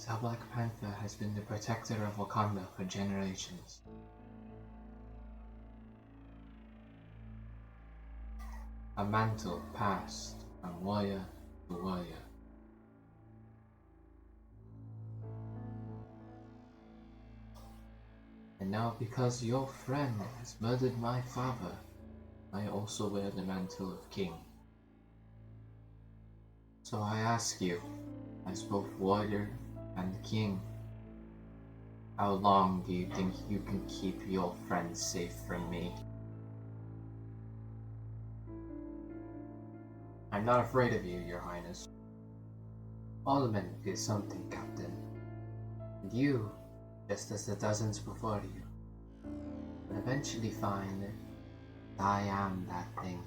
how Black Panther has been the protector of Wakanda for generations. A mantle passed from warrior to warrior. And now, because your friend has murdered my father, I also wear the mantle of king. So I ask you, as both warrior and king, how long do you think you can keep your friend safe from me? I'm not afraid of you, Your Highness. All men fear something, Captain. And you, just as the dozens before you, will eventually find that I am that thing.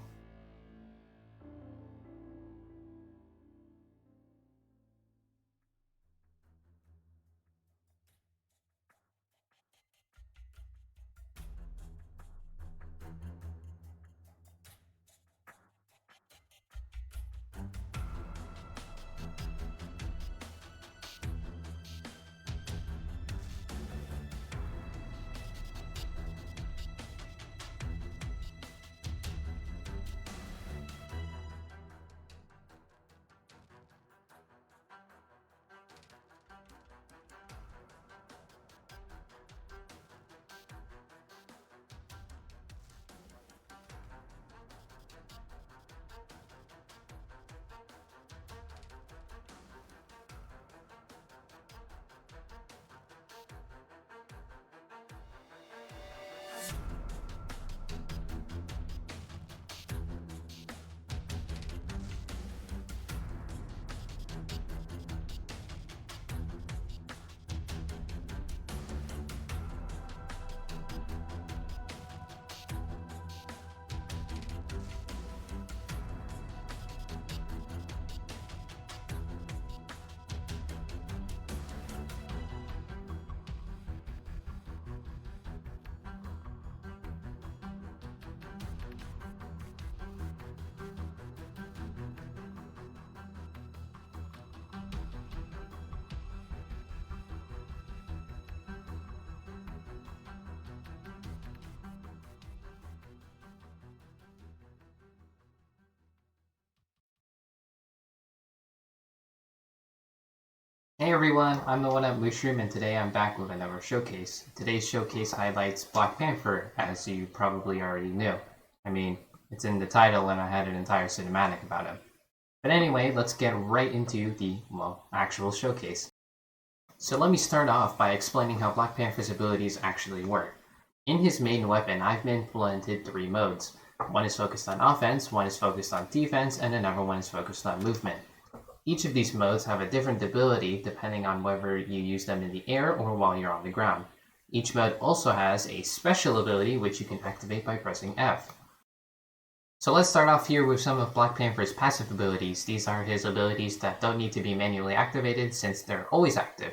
Hey everyone, I'm the One Up Mushroom, and today I'm back with another showcase. Today's showcase highlights Black Panther, as you probably already knew. I mean, it's in the title and I had an entire cinematic about him. But anyway, let's get right into the, actual showcase. So let me start off by explaining how Black Panther's abilities actually work. In his main weapon, I've implemented 3 modes. One is focused on offense, one is focused on defense, and another one is focused on movement. Each of these modes have a different ability depending on whether you use them in the air or while you're on the ground. Each mode also has a special ability which you can activate by pressing F. So let's start off here with some of Black Panther's passive abilities. These are his abilities that don't need to be manually activated since they're always active.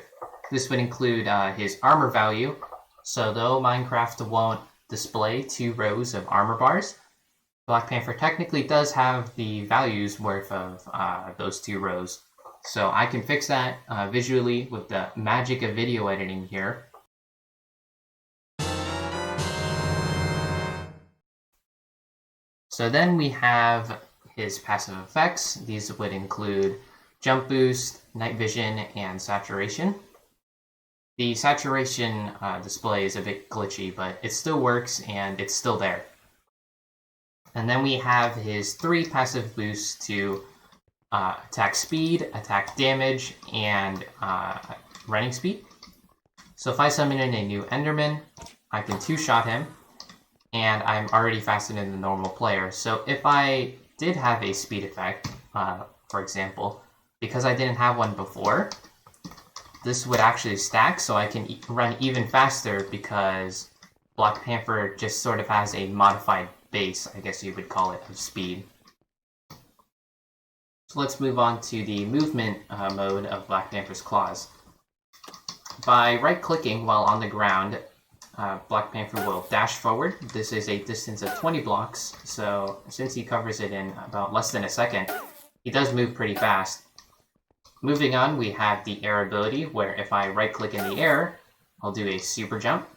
This would include his armor value. So though Minecraft won't display 2 rows of armor bars, Black Panther technically does have the values worth of those 2 rows. So I can fix that visually with the magic of video editing here. So then we have his passive effects. These would include jump boost, night vision, and saturation. The saturation display is a bit glitchy, but it still works and it's still there. And then we have his 3 passive boosts to attack speed, attack damage, and running speed. So if I summon in a new Enderman, I can 2-shot him, and I'm already faster than the normal player. So if I did have a speed effect, for example, because I didn't have one before, this would actually stack, so I can run even faster because Black Panther just sort of has a modified base, I guess you would call it, of speed. So let's move on to the movement mode of Black Panther's claws. By right-clicking while on the ground, Black Panther will dash forward. This is a distance of 20 blocks, so since he covers it in about less than a second, he does move pretty fast. Moving on, we have the air ability, where if I right-click in the air, I'll do a super jump.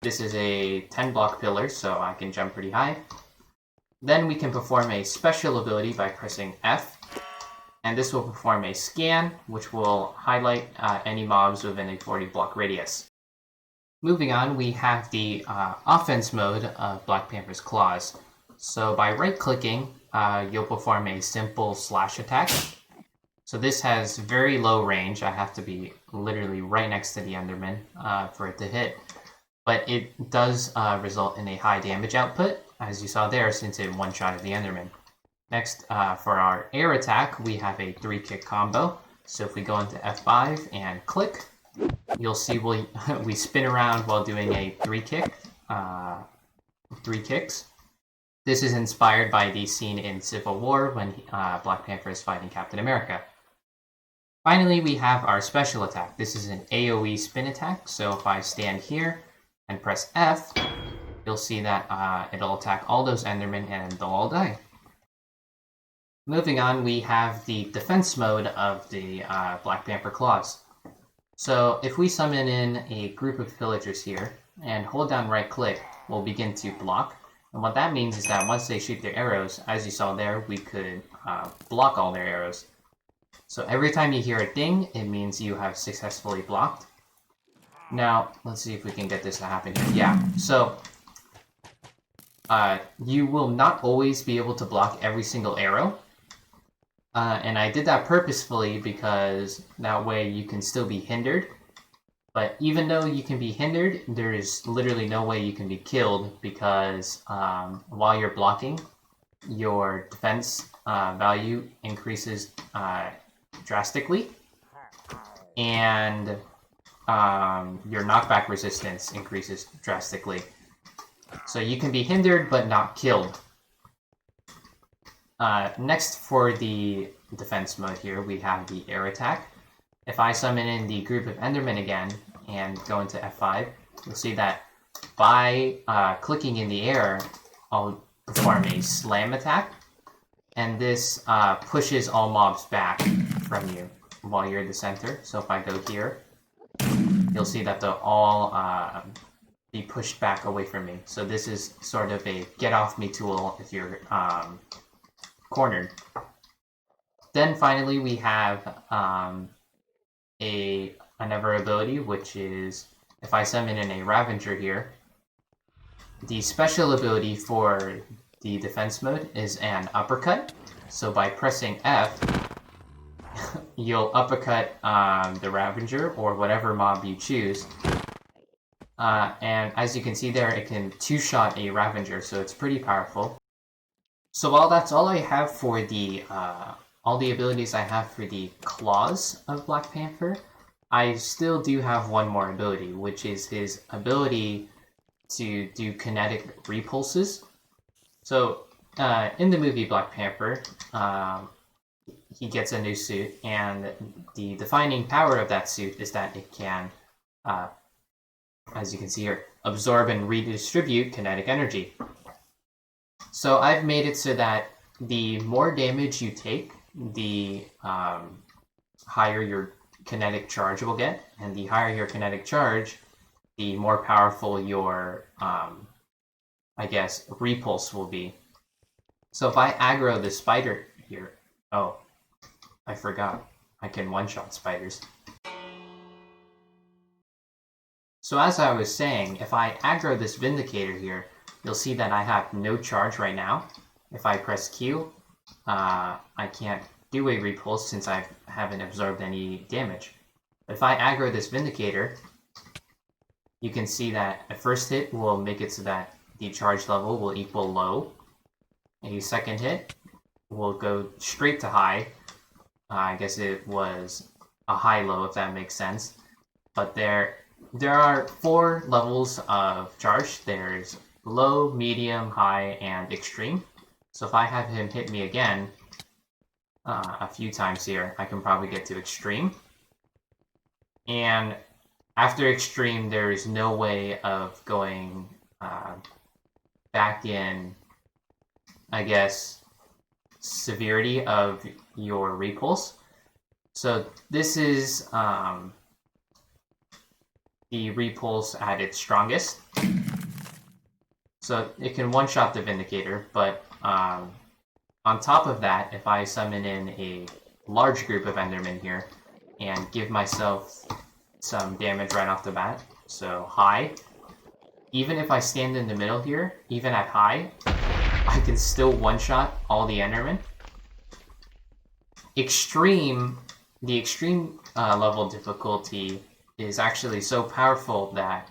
This is a 10-block pillar, so I can jump pretty high. Then we can perform a special ability by pressing F, and this will perform a scan, which will highlight any mobs within a 40-block radius. Moving on, we have the offense mode of Black Panther's claws. So by right-clicking, you'll perform a simple slash attack. So this has very low range. I have to be literally right next to the Enderman for it to hit. But it does result in a high damage output, as you saw there, since it one-shotted the Enderman. Next, for our air attack, we have a 3-kick combo. So if we go into F5 and click, you'll see we spin around while doing a 3-kick, 3 kicks. This is inspired by the scene in Civil War when Black Panther is fighting Captain America. Finally, we have our special attack. This is an AoE spin attack, so if I stand here and press F, you'll see that it'll attack all those Endermen and they'll all die. Moving on, we have the defense mode of the Black Panther claws. So if we summon in a group of villagers here and hold down right click, we'll begin to block. And what that means is that once they shoot their arrows, as you saw there, we could block all their arrows. So every time you hear a ding, it means you have successfully blocked. Now, let's see if we can get this to happen here. Yeah, so you will not always be able to block every single arrow. And I did that purposefully because that way you can still be hindered. But even though you can be hindered, there is literally no way you can be killed because while you're blocking, your defense value increases drastically, and your knockback resistance increases drastically. So you can be hindered but not killed. Next, for the defense mode here, we have the air attack. If I summon in the group of Endermen again and go into F5, you'll see that by clicking in the air, I'll perform a slam attack, and this pushes all mobs back from you while you're in the center. So if I go here, you'll see that they'll all be pushed back away from me. So this is sort of a get off me tool if you're cornered. Then finally we have another ability, which is if I summon in a Ravager here, the special ability for the defense mode is an uppercut. So by pressing F, you'll uppercut the Ravager or whatever mob you choose. And as you can see there, it can two-shot a Ravager, so it's pretty powerful. So while that's all I have for the all the abilities I have for the claws of Black Panther, I still do have one more ability, which is his ability to do Kinetic Repulses. So in the movie Black Panther, he gets a new suit, and the defining power of that suit is that it can, as you can see here, absorb and redistribute kinetic energy. So I've made it so that the more damage you take, the higher your kinetic charge will get, and the higher your kinetic charge, the more powerful your, I guess, repulse will be. So if I aggro the spider here, oh, I forgot, I can one-shot spiders. So as I was saying, if I aggro this Vindicator here, you'll see that I have no charge right now. If I press Q, I can't do a repulse since I haven't absorbed any damage. But if I aggro this Vindicator, you can see that a first hit will make it so that the charge level will equal low. A second hit will go straight to high. I guess it was a high-low, if that makes sense. But there are 4 levels of charge. There's low, medium, high, and extreme. So if I have him hit me again a few times here, I can probably get to extreme. And after extreme, there is no way of going back in, I guess, severity of your repulse. So this is the Repulse at its strongest. So it can one-shot the Vindicator, but on top of that, if I summon in a large group of Endermen here and give myself some damage right off the bat, so high, even if I stand in the middle here, even at high, I can still one-shot all the Endermen. The extreme level difficulty is actually so powerful that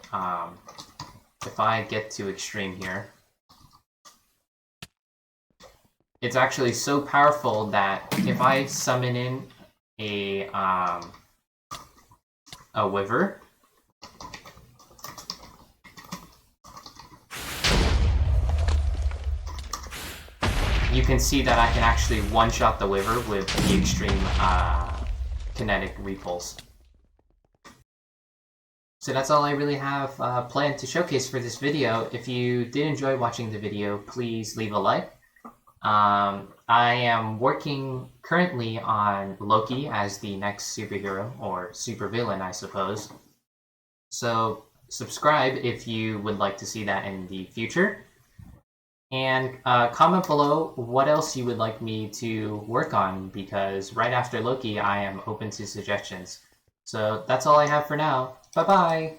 if I get to extreme here, it's actually so powerful that if I summon in a Wyver, you can see that I can actually one-shot the Wyver with the extreme Kinetic Repulse. So that's all I really have planned to showcase for this video. If you did enjoy watching the video, please leave a like. I am working currently on Loki as the next superhero, or supervillain, I suppose. So subscribe if you would like to see that in the future. And comment below what else you would like me to work on, because right after Loki, I am open to suggestions. So that's all I have for now. Bye-bye!